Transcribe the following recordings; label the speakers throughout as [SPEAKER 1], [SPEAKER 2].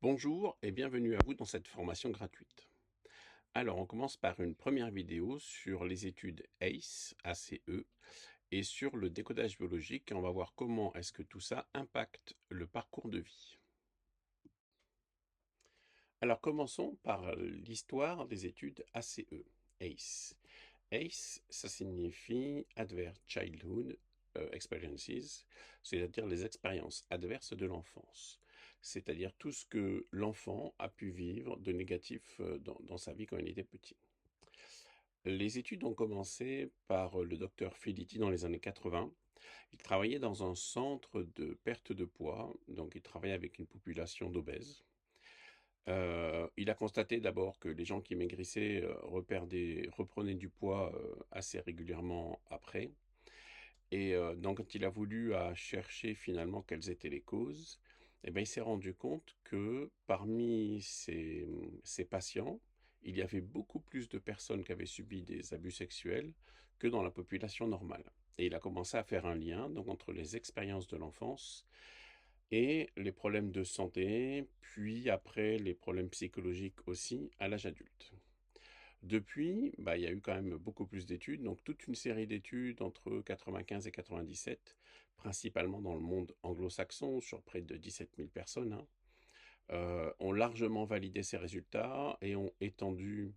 [SPEAKER 1] Bonjour et bienvenue à vous dans cette formation gratuite. Alors, on commence par une première vidéo sur les études ACE, ACE, et sur le décodage biologique. Et on va voir comment est-ce que tout ça impacte le parcours de vie. Alors, commençons par l'histoire des études ACE, ACE. ACE, ça signifie Adverse Childhood Experiences, c'est-à-dire les expériences adverses de l'enfance. C'est-à-dire tout ce que l'enfant a pu vivre de négatif dans sa vie quand il était petit. Les études ont commencé par le docteur Felitti dans les années 80. Il travaillait dans un centre de perte de poids, donc il travaillait avec une population d'obèses. Il a constaté d'abord que les gens qui maigrissaient reprenaient du poids assez régulièrement après. Et donc, quand il a voulu chercher finalement quelles étaient les causes, eh ben, il s'est rendu compte que parmi ces patients, il y avait beaucoup plus de personnes qui avaient subi des abus sexuels que dans la population normale. Et il a commencé à faire un lien donc, entre les expériences de l'enfance et les problèmes de santé, puis après les problèmes psychologiques aussi à l'âge adulte. Depuis, bah, il y a eu quand même beaucoup plus d'études, donc toute une série d'études entre 95 et 97, principalement dans le monde anglo-saxon, sur près de 17 000 personnes, hein, ont largement validé ces résultats et ont étendu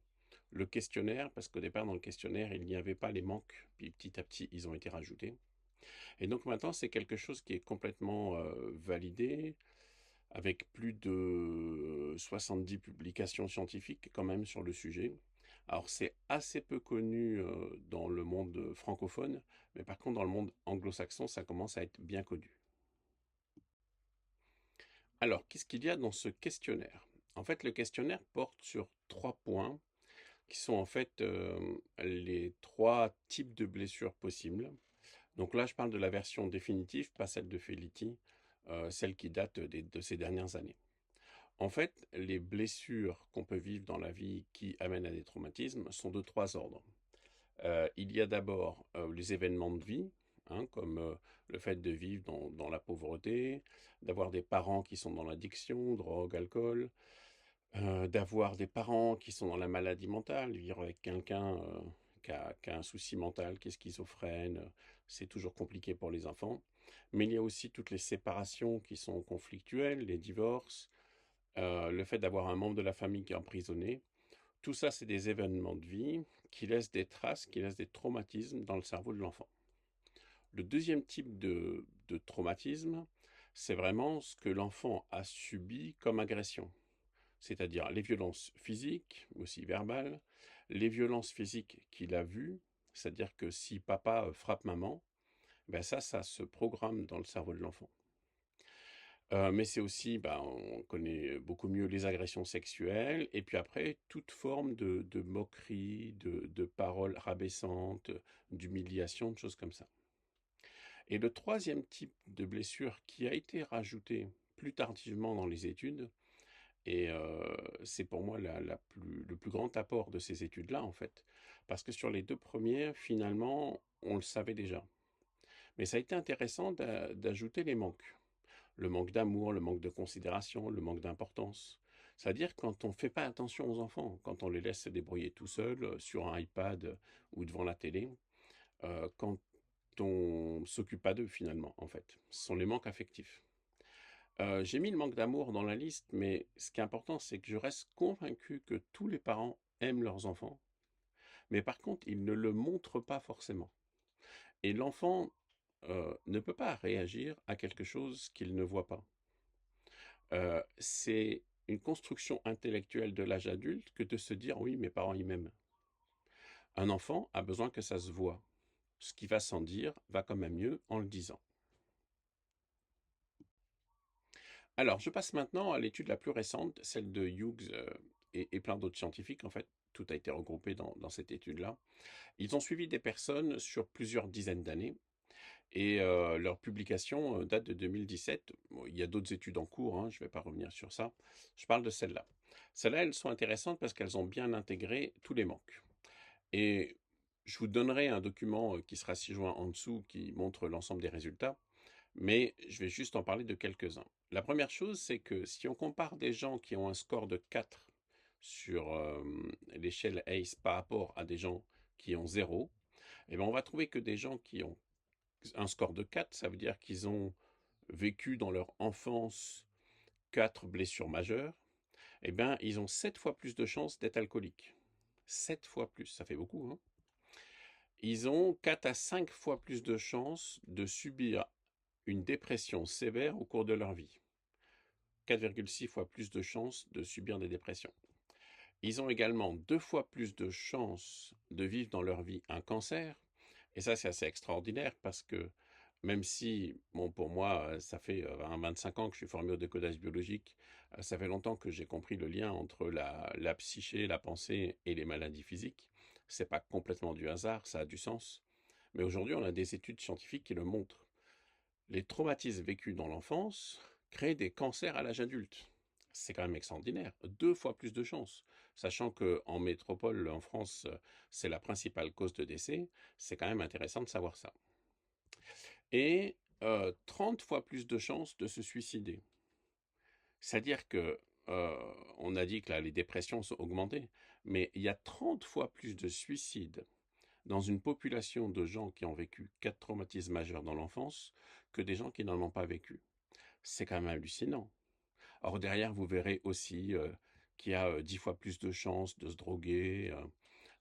[SPEAKER 1] le questionnaire, parce qu'au départ, dans le questionnaire, il n'y avait pas les manques, puis petit à petit, ils ont été rajoutés. Et donc maintenant, c'est quelque chose qui est complètement validé, avec plus de 70 publications scientifiques quand même sur le sujet. Alors c'est assez peu connu dans le monde francophone, mais par contre dans le monde anglo-saxon, ça commence à être bien connu. Alors, qu'est-ce qu'il y a dans ce questionnaire? En fait, le questionnaire porte sur 3 points qui sont en fait les 3 types de blessures possibles. Donc là, je parle de la version définitive, pas celle de Felitti, celle qui date de ces dernières années. En fait, les blessures qu'on peut vivre dans la vie qui amènent à des traumatismes sont de 3 ordres. Il y a d'abord les événements de vie, hein, comme le fait de vivre dans la pauvreté, d'avoir des parents qui sont dans l'addiction, drogue, alcool, d'avoir des parents qui sont dans la maladie mentale, vivre avec quelqu'un qui a un souci mental, qui est schizophrène, c'est toujours compliqué pour les enfants. Mais il y a aussi toutes les séparations qui sont conflictuelles, les divorces, le fait d'avoir un membre de la famille qui est emprisonné. Tout ça, c'est des événements de vie qui laissent des traces, qui laissent des traumatismes dans le cerveau de l'enfant. Le deuxième type de traumatisme, c'est vraiment ce que l'enfant a subi comme agression, c'est-à-dire les violences physiques, aussi verbales, les violences physiques qu'il a vues, c'est-à-dire que si papa frappe maman, ben ça se programme dans le cerveau de l'enfant. Mais c'est aussi, bah, on connaît beaucoup mieux les agressions sexuelles et puis après toute forme de moquerie, de paroles rabaissantes, d'humiliation, de choses comme ça. Et le troisième type de blessure qui a été rajouté plus tardivement dans les études, et c'est pour moi le plus grand apport de ces études-là, en fait, parce que sur les 2 premières, finalement, on le savait déjà. Mais ça a été intéressant d'ajouter les manques. Le manque d'amour, le manque de considération, le manque d'importance. C'est-à-dire quand on ne fait pas attention aux enfants, quand on les laisse se débrouiller tout seuls sur un iPad ou devant la télé, quand on ne s'occupe pas d'eux finalement, en fait. Ce sont les manques affectifs. J'ai mis le manque d'amour dans la liste, mais ce qui est important, c'est que je reste convaincu que tous les parents aiment leurs enfants, mais par contre, ils ne le montrent pas forcément. Et l'enfant ne peut pas réagir à quelque chose qu'il ne voit pas. C'est une construction intellectuelle de l'âge adulte que de se dire oui, mes parents ils m'aiment. Un enfant a besoin que ça se voit. Ce qui va sans dire va quand même mieux en le disant. Alors, je passe maintenant à l'étude la plus récente, celle de Hughes et plein d'autres scientifiques. En fait, tout a été regroupé dans cette étude-là. Ils ont suivi des personnes sur plusieurs dizaines d'années et leur publication date de 2017. Bon, il y a d'autres études en cours, hein, je ne vais pas revenir sur ça. Je parle de celle-là. Celles-là, elles sont intéressantes parce qu'elles ont bien intégré tous les manques. Et je vous donnerai un document qui sera ci-joint en dessous qui montre l'ensemble des résultats, mais je vais juste en parler de quelques-uns. La première chose, c'est que si on compare des gens qui ont un score de 4 sur l'échelle ACE par rapport à des gens qui ont 0, eh ben, on va trouver que des gens qui ont un score de 4, ça veut dire qu'ils ont vécu dans leur enfance 4 blessures majeures, eh bien, ils ont 7 fois plus de chances d'être alcooliques. 7 fois plus, ça fait beaucoup, hein. Ils ont 4 à 5 fois plus de chances de subir une dépression sévère au cours de leur vie. 4,6 fois plus de chances de subir des dépressions. Ils ont également 2 fois plus de chances de vivre dans leur vie un cancer. Et ça, c'est assez extraordinaire parce que même si, bon, pour moi, ça fait 25 ans que je suis formé au décodage biologique, ça fait longtemps que j'ai compris le lien entre la psyché, la pensée et les maladies physiques. C'est pas complètement du hasard, ça a du sens. Mais aujourd'hui, on a des études scientifiques qui le montrent. Les traumatismes vécus dans l'enfance créent des cancers à l'âge adulte. C'est quand même extraordinaire. 2 fois plus de chances. Sachant qu'en métropole, en France, c'est la principale cause de décès, c'est quand même intéressant de savoir ça. Et 30 fois plus de chances de se suicider. C'est-à-dire que on a dit que là, les dépressions sont augmentées, mais il y a 30 fois plus de suicides dans une population de gens qui ont vécu 4 traumatismes majeurs dans l'enfance que des gens qui n'en ont pas vécu. C'est quand même hallucinant. Or derrière, vous verrez aussi qu'il y a 10 fois plus de chances de se droguer,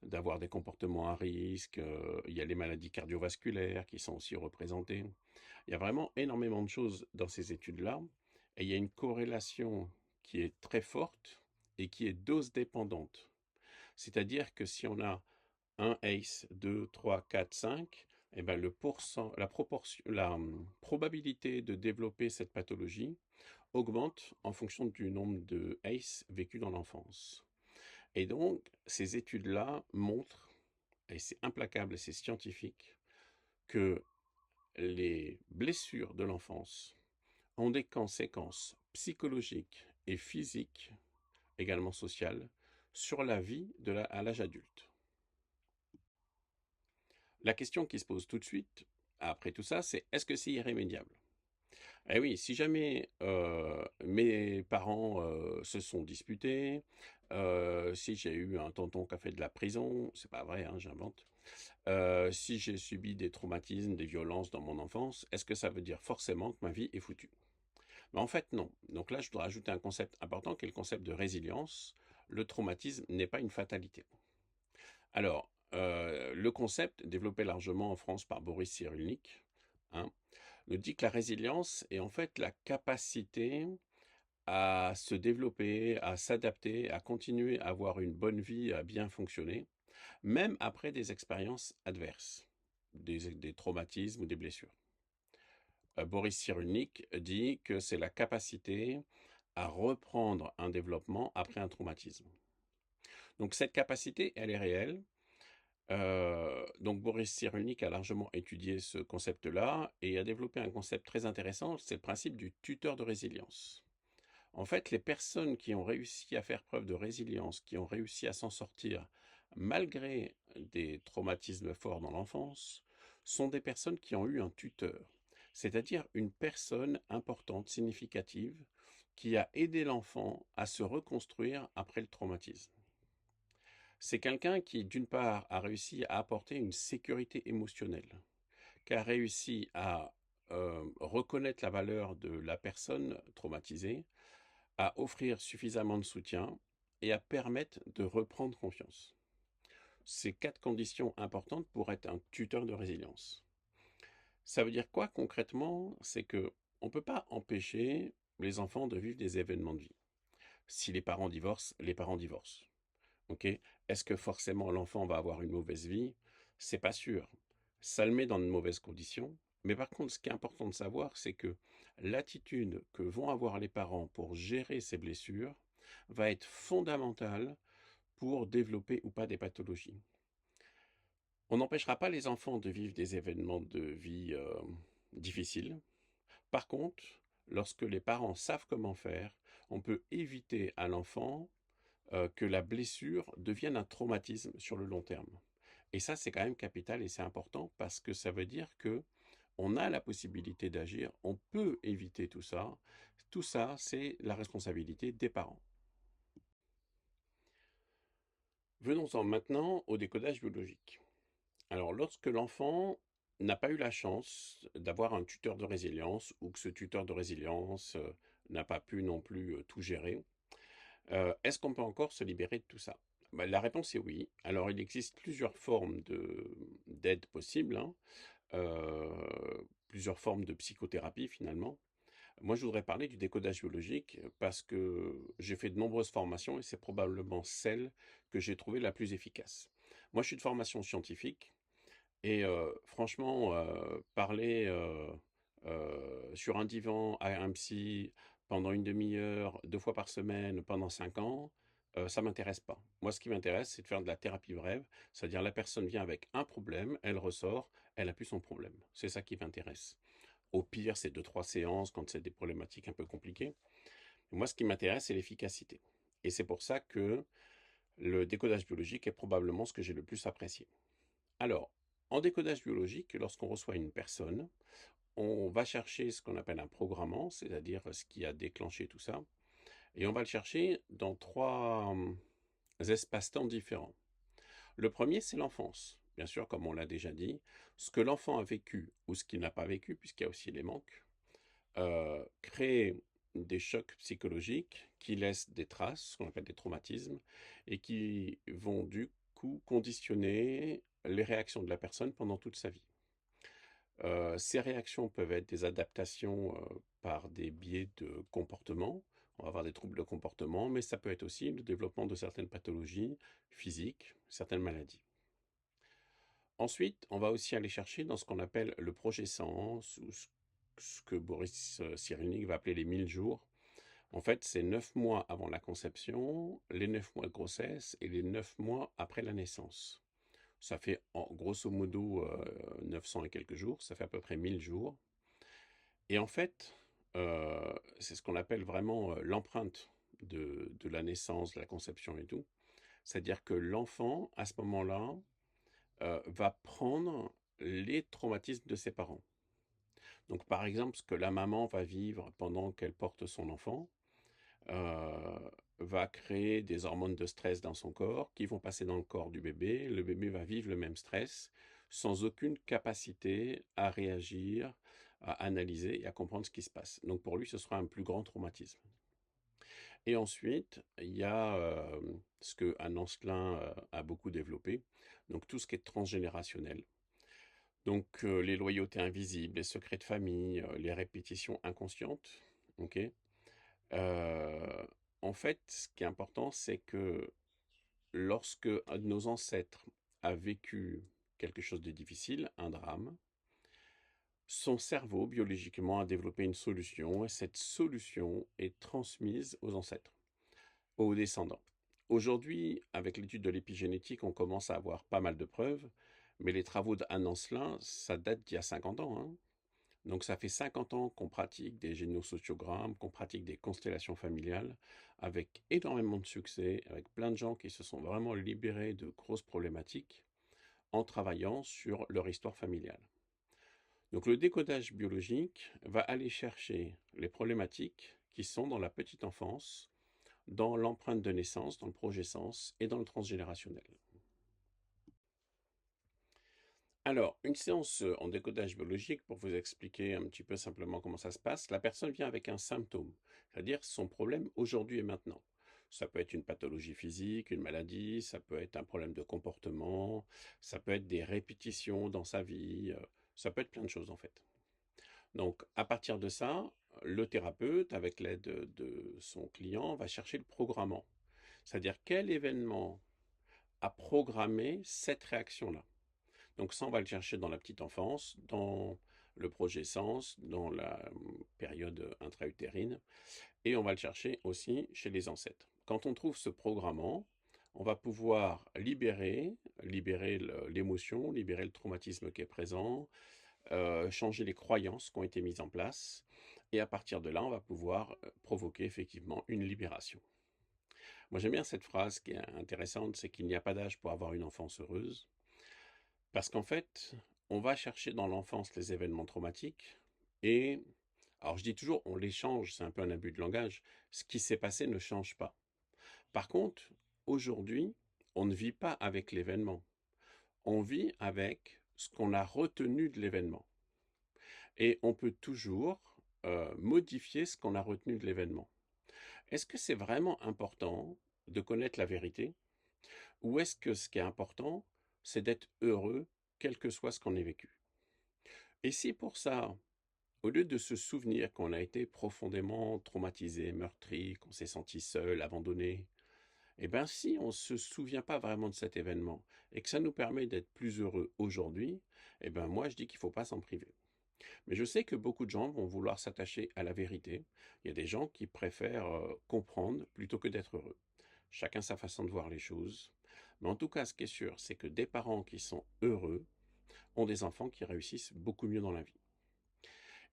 [SPEAKER 1] d'avoir des comportements à risque. Il y a les maladies cardiovasculaires qui sont aussi représentées. Il y a vraiment énormément de choses dans ces études-là. Et il y a une corrélation qui est très forte et qui est dose dépendante. C'est-à-dire que si on a un ACE, 2, 3, 4, 5, eh ben la proportion, probabilité de développer cette pathologie augmente en fonction du nombre de ACE vécus dans l'enfance. Et donc, ces études-là montrent, et c'est implacable et c'est scientifique, que les blessures de l'enfance ont des conséquences psychologiques et physiques, également sociales, sur la vie à l'âge adulte. La question qui se pose tout de suite, après tout ça, c'est est-ce que c'est irrémédiable? Eh oui, si jamais mes parents se sont disputés, si j'ai eu un tonton qui a fait de la prison, c'est pas vrai, hein, j'invente. Si j'ai subi des traumatismes, des violences dans mon enfance, est-ce que ça veut dire forcément que ma vie est foutue? Mais en fait, non. Donc là, je dois ajouter un concept important qui est le concept de résilience. Le traumatisme n'est pas une fatalité. Alors, le concept, développé largement en France par Boris Cyrulnik, hein, nous dit que la résilience est en fait la capacité à se développer, à s'adapter, à continuer à avoir une bonne vie, à bien fonctionner, même après des expériences adverses, des traumatismes ou des blessures. Boris Cyrulnik dit que c'est la capacité à reprendre un développement après un traumatisme. Donc cette capacité, elle est réelle. Donc Boris Cyrulnik a largement étudié ce concept-là et a développé un concept très intéressant, c'est le principe du tuteur de résilience. En fait, les personnes qui ont réussi à faire preuve de résilience, qui ont réussi à s'en sortir malgré des traumatismes forts dans l'enfance, sont des personnes qui ont eu un tuteur, c'est-à-dire une personne importante, significative, qui a aidé l'enfant à se reconstruire après le traumatisme. C'est quelqu'un qui, d'une part, a réussi à apporter une sécurité émotionnelle, qui a réussi à reconnaître la valeur de la personne traumatisée, à offrir suffisamment de soutien et à permettre de reprendre confiance. C'est 4 conditions importantes pour être un tuteur de résilience. Ça veut dire quoi concrètement? C'est que on ne peut pas empêcher les enfants de vivre des événements de vie. Si les parents divorcent, les parents divorcent. Ok? Est-ce que forcément l'enfant va avoir une mauvaise vie? C'est pas sûr. Ça le met dans de mauvaises conditions. Mais par contre, ce qui est important de savoir, c'est que l'attitude que vont avoir les parents pour gérer ces blessures va être fondamentale pour développer ou pas des pathologies. On n'empêchera pas les enfants de vivre des événements de vie difficiles. Par contre, lorsque les parents savent comment faire, on peut éviter à l'enfant que la blessure devienne un traumatisme sur le long terme. Et ça, c'est quand même capital et c'est important parce que ça veut dire que on a la possibilité d'agir, on peut éviter tout ça. Tout ça, c'est la responsabilité des parents. Venons-en maintenant au décodage biologique. Alors, lorsque l'enfant n'a pas eu la chance d'avoir un tuteur de résilience ou que ce tuteur de résilience n'a pas pu non plus tout gérer, est-ce qu'on peut encore se libérer de tout ça? Bah, la réponse est oui. Alors, il existe plusieurs formes d'aide possibles, hein, plusieurs formes de psychothérapie finalement. Moi, je voudrais parler du décodage biologique parce que j'ai fait de nombreuses formations et c'est probablement celle que j'ai trouvée la plus efficace. Moi, je suis de formation scientifique et franchement, parler, sur un divan à un psy pendant une demi heure, 2 fois par semaine pendant 5 ans, ça m'intéresse pas. Moi, ce qui m'intéresse, c'est de faire de la thérapie brève, c'est-à-dire la personne vient avec un problème, elle ressort, elle a plus son problème. C'est ça qui m'intéresse. Au pire, c'est 2 3 séances quand c'est des problématiques un peu compliquées. Moi, ce qui m'intéresse, c'est l'efficacité et c'est pour ça que le décodage biologique est probablement ce que j'ai le plus apprécié. Alors, en décodage biologique, lorsqu'on reçoit une personne, on va chercher ce qu'on appelle un programmant, c'est-à-dire ce qui a déclenché tout ça, et on va le chercher dans 3 espaces-temps différents. Le premier, c'est l'enfance. Bien sûr, comme on l'a déjà dit, ce que l'enfant a vécu ou ce qu'il n'a pas vécu, puisqu'il y a aussi les manques, crée des chocs psychologiques qui laissent des traces, ce qu'on appelle des traumatismes, et qui vont du coup conditionner les réactions de la personne pendant toute sa vie. Ces réactions peuvent être des adaptations par des biais de comportement. On va avoir des troubles de comportement, mais ça peut être aussi le développement de certaines pathologies physiques, certaines maladies. Ensuite, on va aussi aller chercher dans ce qu'on appelle le projet sens, ou ce que Boris Cyrulnik va appeler les 1000 jours. En fait, c'est 9 mois avant la conception, les 9 mois de grossesse et les 9 mois après la naissance. Ça fait grosso modo 900 et quelques jours, ça fait à peu près 1000 jours. Et en fait, c'est ce qu'on appelle vraiment l'empreinte de la naissance, de la conception et tout. C'est-à-dire que l'enfant, à ce moment-là, va prendre les traumatismes de ses parents. Donc, par exemple, ce que la maman va vivre pendant qu'elle porte son enfant va créer des hormones de stress dans son corps qui vont passer dans le corps du bébé. Le bébé va vivre le même stress sans aucune capacité à réagir, à analyser et à comprendre ce qui se passe. Donc, pour lui, ce sera un plus grand traumatisme. Et ensuite, il y a ce que Anne Ancelin a beaucoup développé, donc tout ce qui est transgénérationnel. Donc les loyautés invisibles, les secrets de famille, les répétitions inconscientes, ok. En fait, ce qui est important, c'est que lorsque un de nos ancêtres a vécu quelque chose de difficile, un drame, son cerveau, biologiquement, a développé une solution et cette solution est transmise aux ancêtres, aux descendants. Aujourd'hui, avec l'étude de l'épigénétique, on commence à avoir pas mal de preuves, mais les travaux d'Anne Ancelin, ça date d'il y a 50 ans, hein. Donc ça fait 50 ans qu'on pratique des génosociogrammes, qu'on pratique des constellations familiales, avec énormément de succès, avec plein de gens qui se sont vraiment libérés de grosses problématiques en travaillant sur leur histoire familiale. Donc le décodage biologique va aller chercher les problématiques qui sont dans la petite enfance, dans l'empreinte de naissance, dans le projet sens et dans le transgénérationnel. Alors, une séance en décodage biologique, pour vous expliquer un petit peu simplement comment ça se passe, la personne vient avec un symptôme, c'est-à-dire son problème aujourd'hui et maintenant. Ça peut être une pathologie physique, une maladie, ça peut être un problème de comportement, ça peut être des répétitions dans sa vie, ça peut être plein de choses en fait. Donc, à partir de ça, le thérapeute, avec l'aide de son client, va chercher le programmant, c'est-à-dire quel événement a programmé cette réaction-là. Donc ça, on va le chercher dans la petite enfance, dans le projet sens, dans la période intra-utérine, et on va le chercher aussi chez les ancêtres. Quand on trouve ce programmant, on va pouvoir libérer l'émotion, libérer le traumatisme qui est présent, changer les croyances qui ont été mises en place, et à partir de là, on va pouvoir provoquer effectivement une libération. Moi, j'aime bien cette phrase qui est intéressante, c'est qu'il n'y a pas d'âge pour avoir une enfance heureuse. Parce qu'en fait, on va chercher dans l'enfance les événements traumatiques et, alors je dis toujours, on les change, c'est un peu un abus de langage. Ce qui s'est passé ne change pas. Par contre, aujourd'hui, on ne vit pas avec l'événement. On vit avec ce qu'on a retenu de l'événement. Et on peut toujours modifier ce qu'on a retenu de l'événement. Est-ce que c'est vraiment important de connaître la vérité? Ou est-ce que ce qui est important, c'est d'être heureux, quel que soit ce qu'on ait vécu? Et si pour ça, au lieu de se souvenir qu'on a été profondément traumatisé, meurtri, qu'on s'est senti seul, abandonné, eh bien si on ne se souvient pas vraiment de cet événement et que ça nous permet d'être plus heureux aujourd'hui, eh bien moi je dis qu'il ne faut pas s'en priver. Mais je sais que beaucoup de gens vont vouloir s'attacher à la vérité. Il y a des gens qui préfèrent comprendre plutôt que d'être heureux. Chacun sa façon de voir les choses. Mais en tout cas, ce qui est sûr, c'est que des parents qui sont heureux ont des enfants qui réussissent beaucoup mieux dans la vie.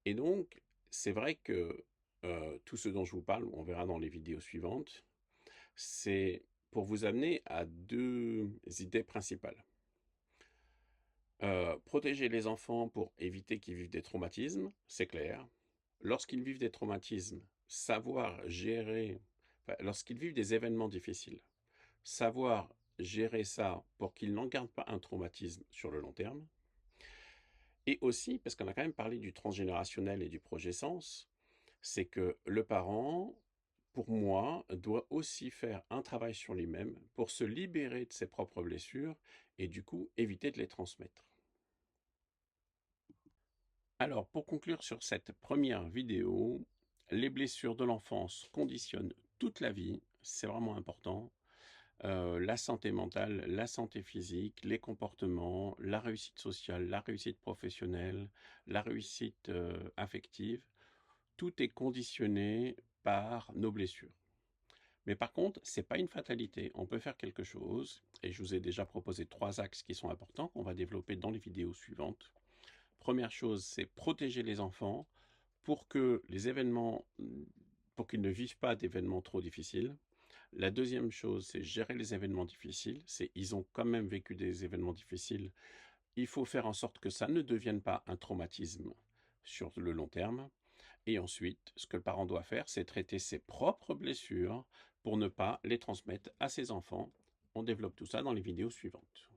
[SPEAKER 1] Et donc, c'est vrai que tout ce dont je vous parle, on verra dans les vidéos suivantes, c'est pour vous amener à deux idées principales. Protéger les enfants pour éviter qu'ils vivent des traumatismes, c'est clair. Lorsqu'ils vivent des traumatismes, savoir gérer, enfin, lorsqu'ils vivent des événements difficiles, savoir gérer ça pour qu'ils n'en gardent pas un traumatisme sur le long terme. Et aussi, parce qu'on a quand même parlé du transgénérationnel et du projet sens, c'est que le parent, pour moi, doit aussi faire un travail sur lui-même pour se libérer de ses propres blessures et du coup éviter de les transmettre. Alors, pour conclure sur cette première vidéo, les blessures de l'enfance conditionnent toute la vie, c'est vraiment important. La santé mentale, la santé physique, les comportements, la réussite sociale, la réussite professionnelle, la réussite affective, tout est conditionné par nos blessures. Mais par contre, ce n'est pas une fatalité. On peut faire quelque chose, et je vous ai déjà proposé 3 axes qui sont importants qu'on va développer dans les vidéos suivantes. Première chose, c'est protéger les enfants pour que les événements, pour qu'ils ne vivent pas d'événements trop difficiles. La deuxième chose, c'est gérer les événements difficiles. Ils ont quand même vécu des événements difficiles. Il faut faire en sorte que ça ne devienne pas un traumatisme sur le long terme. Et ensuite, ce que le parent doit faire, c'est traiter ses propres blessures pour ne pas les transmettre à ses enfants. On développe tout ça dans les vidéos suivantes.